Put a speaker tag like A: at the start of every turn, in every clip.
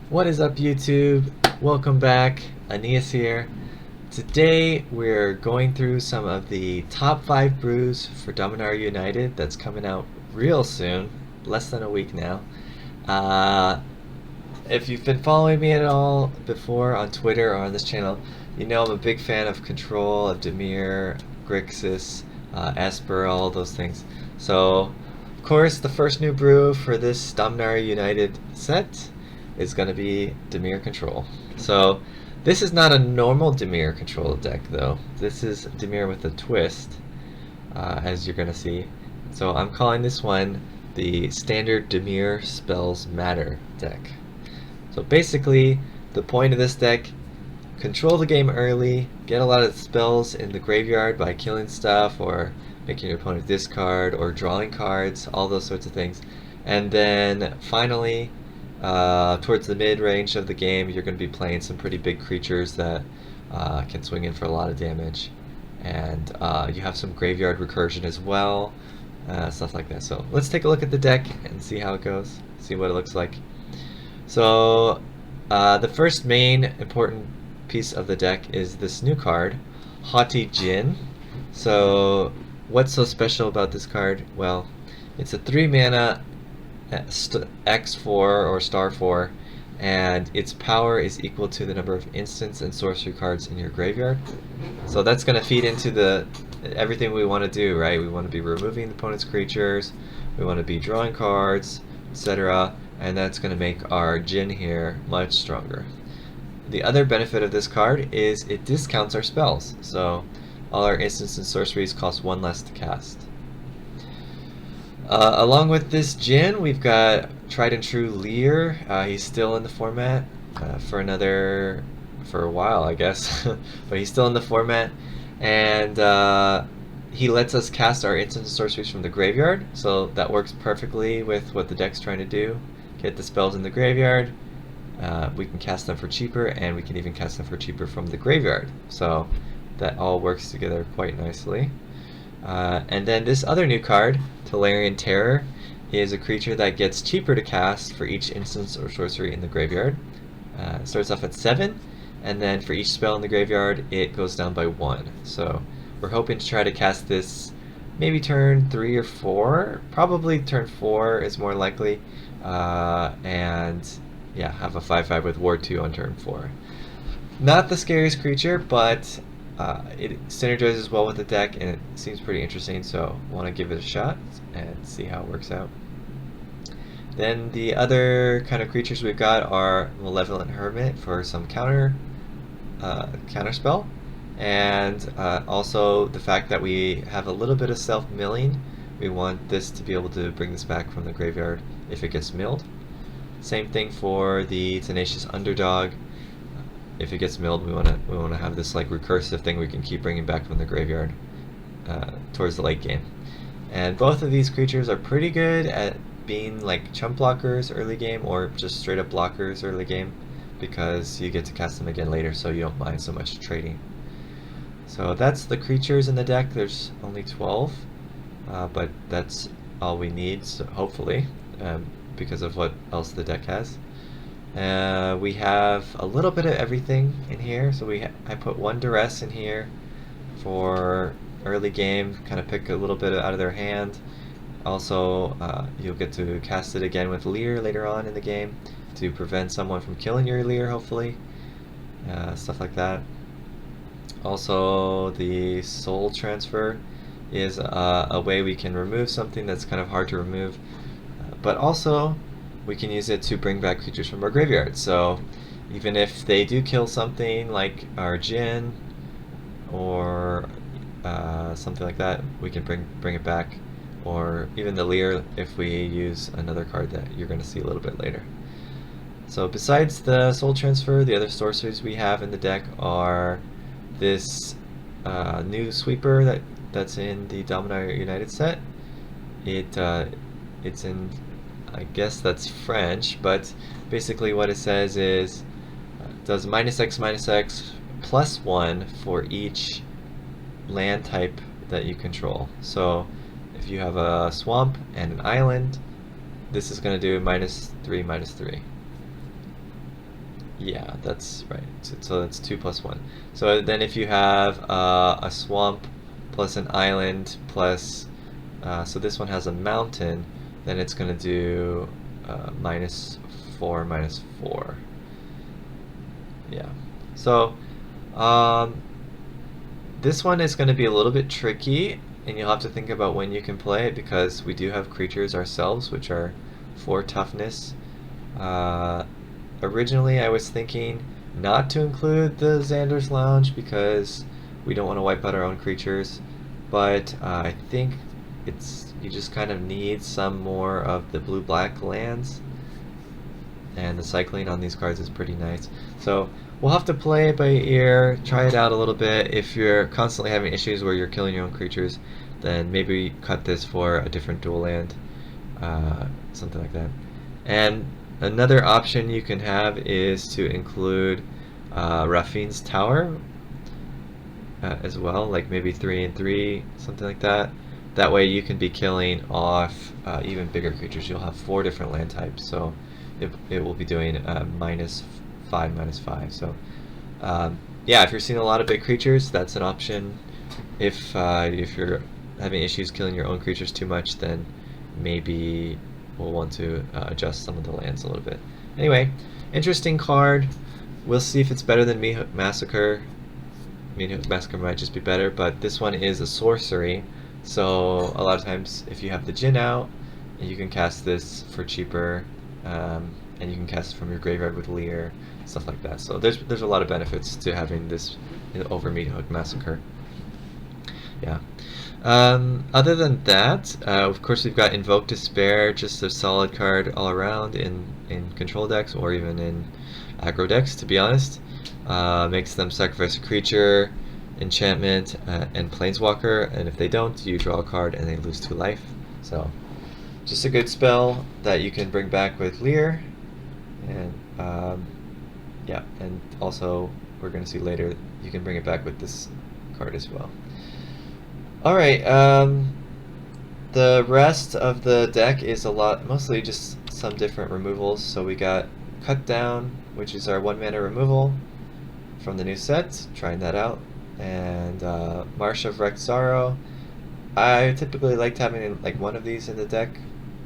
A: What is up, YouTube? Welcome back. Aeneas here. Today we're going through some of the top 5 brews for Dominar United that's coming out real soon, less than a week now. If you've been following me at all before on Twitter or on this channel, you know I'm a big fan of Control, of DIMIR, Grixis, Esper, all those things. So, of course, the first new brew for this Dominar United set is going to be DIMIR Control. So this is not a normal DIMIR Control deck though. This is DIMIR with a twist, as you're going to see. So I'm calling this one the standard DIMIR Spells Matter deck. So basically the point of this deck, control the game early, get a lot of spells in the graveyard by killing stuff or making your opponent discard or drawing cards, all those sorts of things. And then finally, towards the mid-range of the game, you're going to be playing some pretty big creatures that can swing in for a lot of damage. And you have some graveyard recursion as well, stuff like that. So let's take a look at the deck and see how it goes, see what it looks like. So the first main important piece of the deck is this new card, Haughty Djinn. So what's so special about this card? Well, it's a 3 mana X4 or star 4, and its power is equal to the number of instants and sorcery cards in your graveyard. So that's going to feed into everything we want to do, right? We want to be removing the opponent's creatures, we want to be drawing cards, etc. And that's going to make our Djinn here much stronger. The other benefit of this card is it discounts our spells, so all our instants and sorceries cost 1 less to cast. Along with this Djinn, we've got tried and true Lear. He's still in the format for a while, I guess, but he's still in the format, and he lets us cast our instants and sorceries from the graveyard, so that works perfectly with what the deck's trying to do. Get the spells in the graveyard, we can cast them for cheaper, and we can even cast them for cheaper from the graveyard, so that all works together quite nicely. And then this other new card, Tolerant Terror, is a creature that gets cheaper to cast for each instance or sorcery in the graveyard. It starts off at 7, and then for each spell in the graveyard it goes down by 1. So we're hoping to try to cast this maybe turn 3 or 4. Probably turn 4 is more likely, and yeah, have a 5/5 with Ward 2 on turn 4. Not the scariest creature, but it synergizes well with the deck and it seems pretty interesting, so I want to give it a shot and see how it works out. Then the other kind of creatures we've got are Malevolent Hermit for some counter spell, and also the fact that we have a little bit of self-milling. We want this to be able to bring this back from the graveyard if it gets milled. Same thing for the Tenacious Underdog. If it gets milled, we want to have this like recursive thing we can keep bringing back from the graveyard towards the late game. And both of these creatures are pretty good at being like chump blockers early game, or just straight up blockers early game, because you get to cast them again later, so you don't mind so much trading. So that's the creatures in the deck. There's only 12, but that's all we need, so hopefully, because of what else the deck has. We have a little bit of everything in here, so I put 1 Duress in here for early game, kind of pick a little bit out of their hand. Also, you'll get to cast it again with Lear later on in the game to prevent someone from killing your Lear, hopefully. Stuff like that. Also, the Soul Transfer is a way we can remove something that's kind of hard to remove, but also we can use it to bring back creatures from our graveyard. So even if they do kill something like our Djinn or something like that, we can bring it back, or even the Lear if we use another card that you're going to see a little bit later. So besides the Soul Transfer, the other sorceries we have in the deck are this new Sweeper that's in the Dominar United set. It's in, I guess that's French, but basically what it says is does -X/-X +1 for each land type that you control. So if you have a swamp and an island, this is going to do -3/-3. Yeah, that's right. So that's 2+1. So then if you have a swamp plus an island plus, so this one has a mountain, then it's going to do -4, -4. Yeah. So this one is going to be a little bit tricky, and you'll have to think about when you can play it, because we do have creatures ourselves, which are 4 toughness. Originally, I was thinking not to include the Xander's Lounge because we don't want to wipe out our own creatures, but I think you just kind of need some more of the blue-black lands, and the cycling on these cards is pretty nice. So we'll have to play it by ear, try it out a little bit. If you're constantly having issues where you're killing your own creatures, then maybe cut this for a different dual land, something like that. And another option you can have is to include Raffine's Tower as well, like maybe 3 and 3, something like that. That way you can be killing off even bigger creatures. You'll have 4 different land types, so it will be doing -5, -5. So yeah, if you're seeing a lot of big creatures, that's an option. If you're having issues killing your own creatures too much, then maybe we'll want to adjust some of the lands a little bit. Anyway, interesting card. We'll see if it's better than Meathook Massacre. Meathook Massacre might just be better, but this one is a sorcery, so a lot of times if you have the Djinn out, you can cast this for cheaper, and you can cast it from your graveyard with Leer, stuff like that. So there's a lot of benefits to having this over Meathook Massacre. Yeah. Other than that, of course, we've got Invoke Despair, just a solid card all around in control decks or even in aggro decks, to be honest. Makes them sacrifice a creature, enchantment, and planeswalker, and if they don't, you draw a card and they lose 2 life. So just a good spell that you can bring back with Leer, and yeah, and also we're going to see later you can bring it back with this card as well. Alright, the rest of the deck is mostly just some different removals. So we got Cut Down, which is our 1-mana removal from the new set, trying that out, and Marsh of Wrecked Sorrow. I typically liked having like one of these in the deck.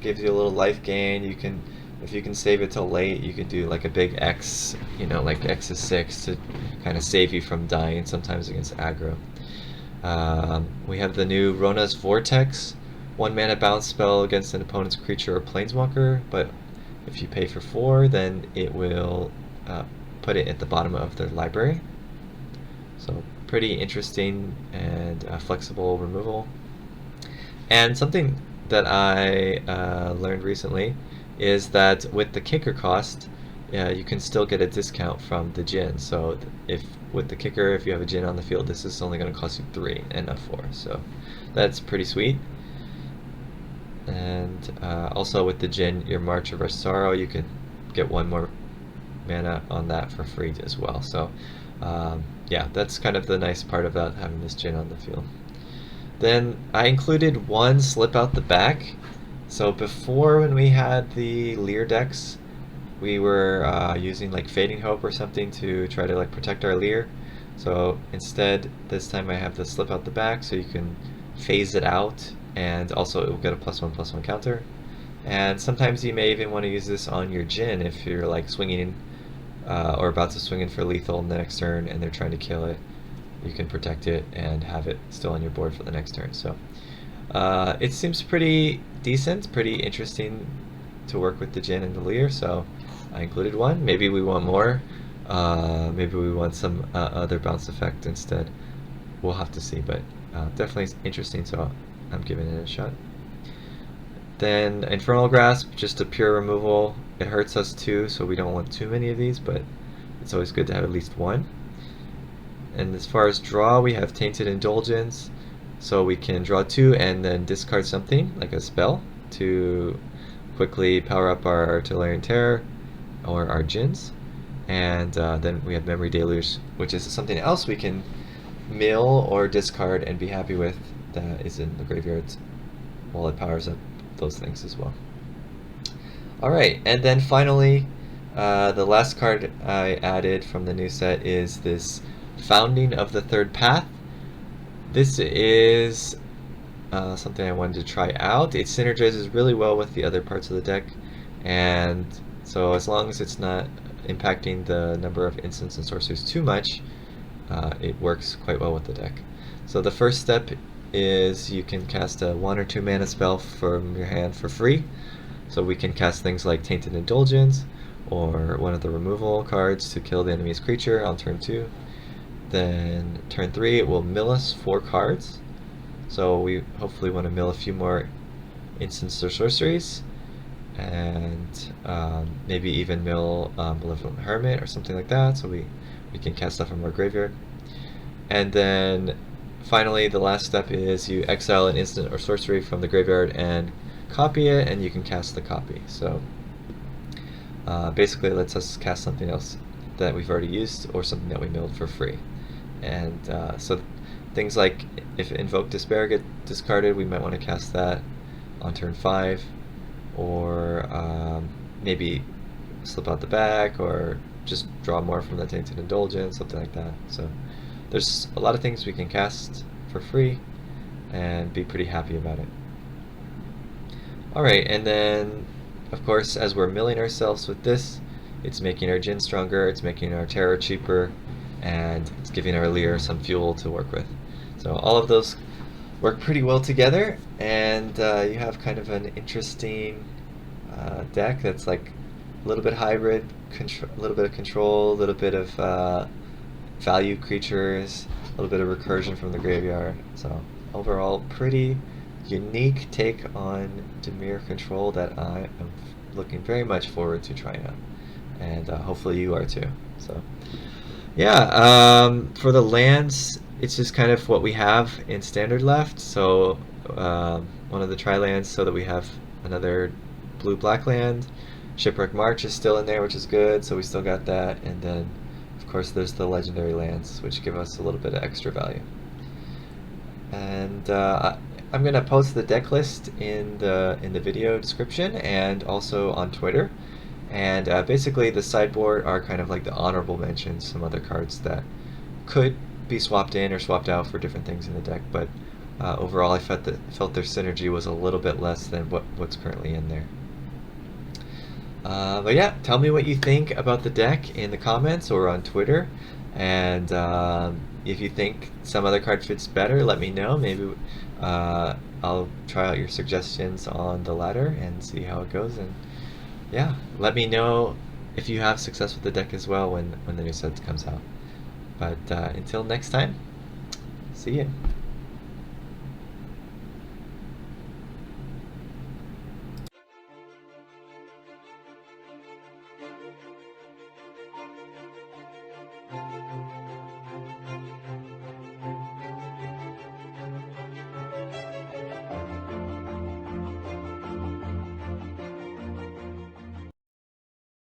A: Gives you a little life gain. You can, if you can save it till late, you can do like a big X, like X is 6 to kind of save you from dying sometimes against aggro. We have the new Rona's Vortex, 1-mana bounce spell against an opponent's creature or planeswalker, but if you pay for 4, then it will put it at the bottom of their library. So pretty interesting and flexible removal. And something that I learned recently is that with the kicker cost, you can still get a discount from the Djinn. So if with the kicker, if you have a Djinn on the field, this is only going to cost you 3 and not 4. So that's pretty sweet. And also with the Djinn, your March of Sorrow, you can get 1 more mana on that for free as well. So yeah, that's kind of the nice part about having this Djinn on the field. Then I included 1 slip out the back. So before, when we had the Leer decks, we were using like Fading Hope or something to try to like protect our Leer. So instead, this time I have the slip out the back, so you can phase it out, and also it will get a +1/+1 counter. And sometimes you may even want to use this on your Djinn if you're like swinging or about to swing in for lethal in the next turn and they're trying to kill it. You can protect it and have it still on your board for the next turn. So it seems pretty decent, pretty interesting to work with the Djinn and the Leer, so I included 1. Maybe we want more. Maybe we want some other bounce effect instead. We'll have to see, but definitely interesting, so I'm giving it a shot. Then Infernal Grasp, just a pure removal. It hurts us too, so we don't want too many of these, but it's always good to have at least 1. And as far as draw, we have Tainted Indulgence, so we can draw 2 and then discard something, like a spell, to quickly power up our Tolerant Terror or our Djinns. And then we have Memory Deluge, which is something else we can mill or discard and be happy with that is in the graveyard while it powers up those things as well. Alright, and then finally, The last card I added from the new set is this Founding of the Third Path. This is something I wanted to try out. It synergizes really well with the other parts of the deck, and so as long as it's not impacting the number of instants and sorceries too much, it works quite well with the deck. So the first step is you can cast a 1 or 2 mana spell from your hand for free. So we can cast things like Tainted Indulgence, or one of the removal cards to kill the enemy's creature on turn 2. Then turn 3 it will mill us 4 cards. So we hopefully want to mill a few more instants or sorceries, and maybe even mill Malevolent Hermit or something like that, so we can cast stuff from our graveyard. And then finally the last step is you exile an instant or sorcery from the graveyard and copy it, and you can cast the copy. So basically it lets us cast something else that we've already used or something that we milled for free. And so things like if Invoke Despair get discarded, we might want to cast that on turn 5, or maybe slip out the back, or just draw more from the Tainted Indulgence, something like that. So there's a lot of things we can cast for free and be pretty happy about it. Alright, and then of course as we're milling ourselves with this, it's making our Djinn stronger, it's making our Terror cheaper, and it's giving our Leer some fuel to work with. So all of those work pretty well together, and you have kind of an interesting deck that's like a little bit hybrid, a little bit of control, a little bit of value creatures, a little bit of recursion from the graveyard. So overall pretty unique take on DIMIR control that I am looking very much forward to trying out, and hopefully you are too. So yeah, for the lands, it's just kind of what we have in standard left. So one of the tri-lands, so that we have another blue-black land. Shipwreck March is still in there, which is good, so we still got that. And then of course there's the legendary lands, which give us a little bit of extra value. And I'm gonna post the deck list in the video description and also on Twitter. And basically the sideboard are kind of like the honorable mentions, some other cards that could be swapped in or swapped out for different things in the deck, but overall I felt their synergy was a little bit less than what's currently in there. But yeah, tell me what you think about the deck in the comments or on Twitter, and if you think some other card fits better, let me know. Maybe I'll try out your suggestions on the ladder and see how it goes. And yeah, let me know if you have success with the deck as well when the new set comes out. But until next time, see ya.